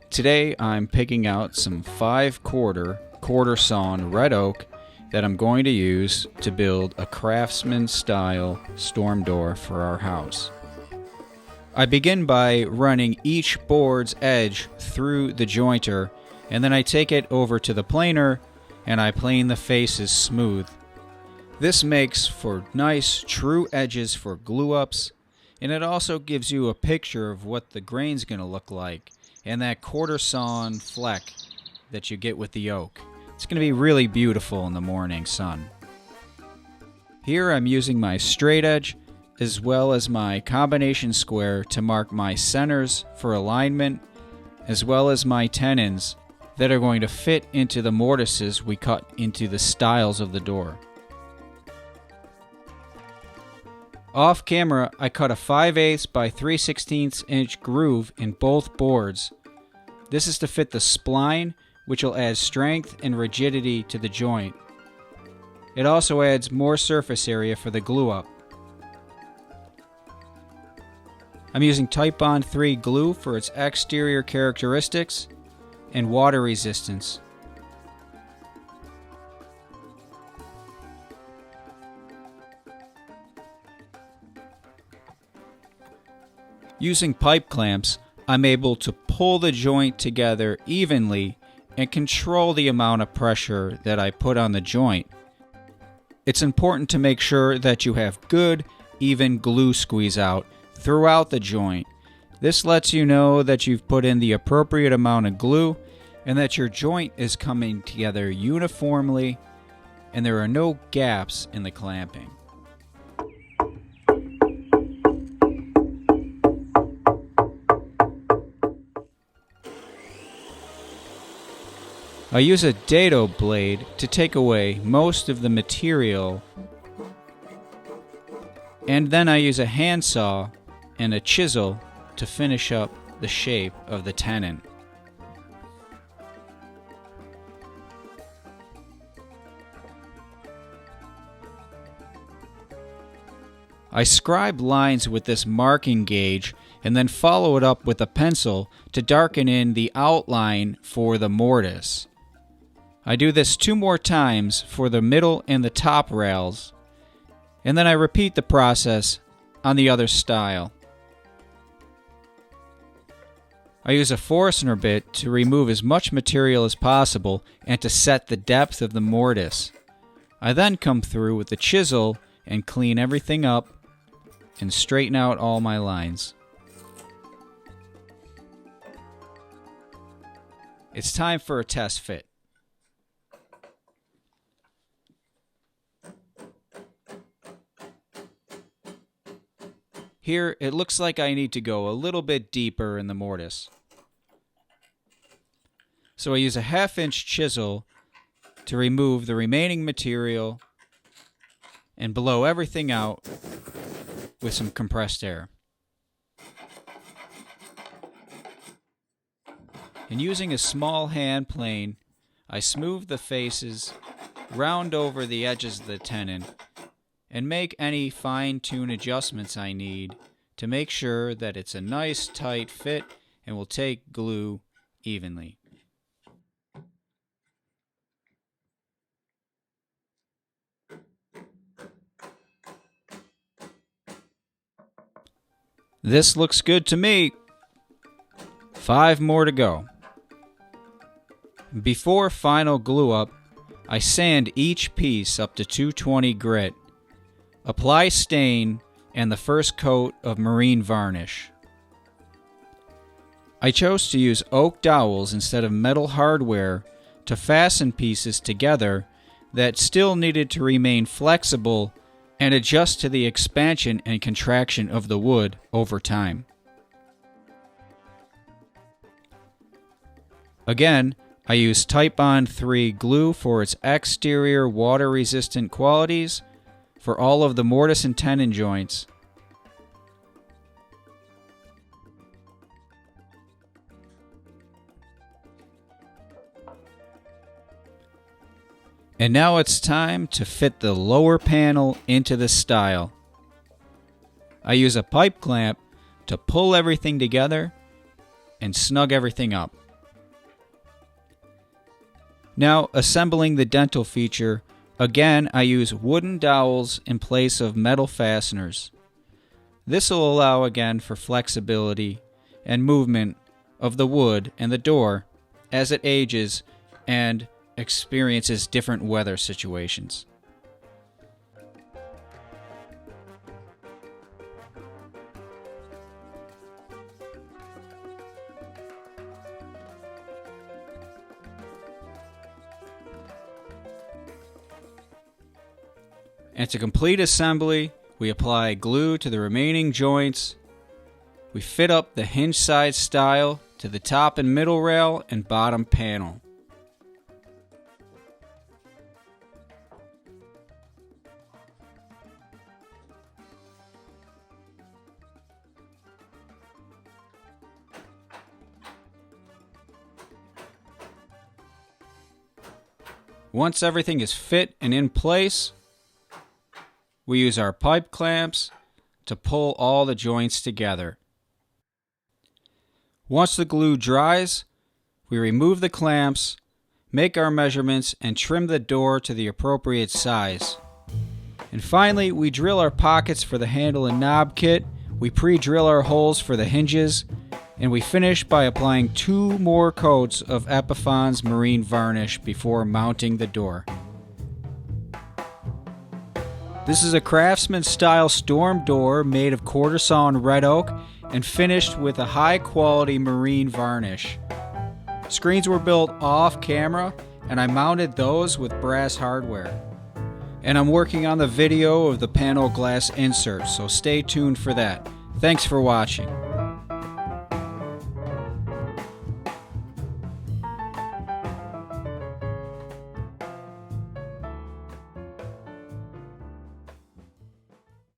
Today I'm picking out some 5/4 sawn red oak that I'm going to use to build a craftsman style storm door for our house. I begin by running each board's edge through the jointer, and then I take it over to the planer and I plane the faces smooth. This makes for nice true edges for glue ups, and it also gives you a picture of what the grain's going to look like and that quarter sawn fleck that you get with the oak. It's going to be really beautiful in the morning sun. Here I'm using my straight edge as well as my combination square to mark my centers for alignment, as well as my tenons that are going to fit into the mortises we cut into the stiles of the door. Off camera, I cut a 5/8 by 3/16 inch groove in both boards. This is to fit the spline, which will add strength and rigidity to the joint. It also adds more surface area for the glue up. I'm using Titebond 3 glue for its exterior characteristics and water resistance. Using pipe clamps, I'm able to pull the joint together evenly and control the amount of pressure that I put on the joint. It's important to make sure that you have good, even glue squeeze out throughout the joint. This lets you know that you've put in the appropriate amount of glue and that your joint is coming together uniformly and there are no gaps in the clamping. I use a dado blade to take away most of the material, and then I use a handsaw and a chisel to finish up the shape of the tenon. I scribe lines with this marking gauge and then follow it up with a pencil to darken in the outline for the mortise. I do this 2 more times for the middle and the top rails, and then I repeat the process on the other stile. I use a Forstner bit to remove as much material as possible and to set the depth of the mortise. I then come through with the chisel and clean everything up and straighten out all my lines. It's time for a test fit. Here, it looks like I need to go a little bit deeper in the mortise. So I use a 1/2 inch chisel to remove the remaining material and blow everything out with some compressed air. And using a small hand plane, I smooth the faces, round over the edges of the tenon, and make any fine-tune adjustments I need to make sure that it's a nice tight fit and will take glue evenly. This looks good to me. 5 more to go. Before final glue up, I sand each piece up to 220 grit. Apply stain and the first coat of marine varnish. I chose to use oak dowels instead of metal hardware to fasten pieces together that still needed to remain flexible and adjust to the expansion and contraction of the wood over time. Again, I use Titebond 3 glue for its exterior water-resistant qualities for all of the mortise and tenon joints. And now it's time to fit the lower panel into the stile. I use a pipe clamp to pull everything together and snug everything up. Now, assembling the dental feature, again I use wooden dowels in place of metal fasteners. This will allow again for flexibility and movement of the wood and the door as it ages and experiences different weather situations. And to complete assembly, we apply glue to the remaining joints. We fit up the hinge side stile to the top and middle rail and bottom panel. Once everything is fit and in place, we use our pipe clamps to pull all the joints together. Once the glue dries, we remove the clamps, make our measurements, and trim the door to the appropriate size. And finally, we drill our pockets for the handle and knob kit, we pre-drill our holes for the hinges, and we finish by applying 2 more coats of Epiphan's marine varnish before mounting the door. This is a Craftsman style storm door made of quarter sawn red oak and finished with a high quality marine varnish. Screens were built off camera and I mounted those with brass hardware. And I'm working on the video of the panel glass insert, so stay tuned for that. Thanks for watching.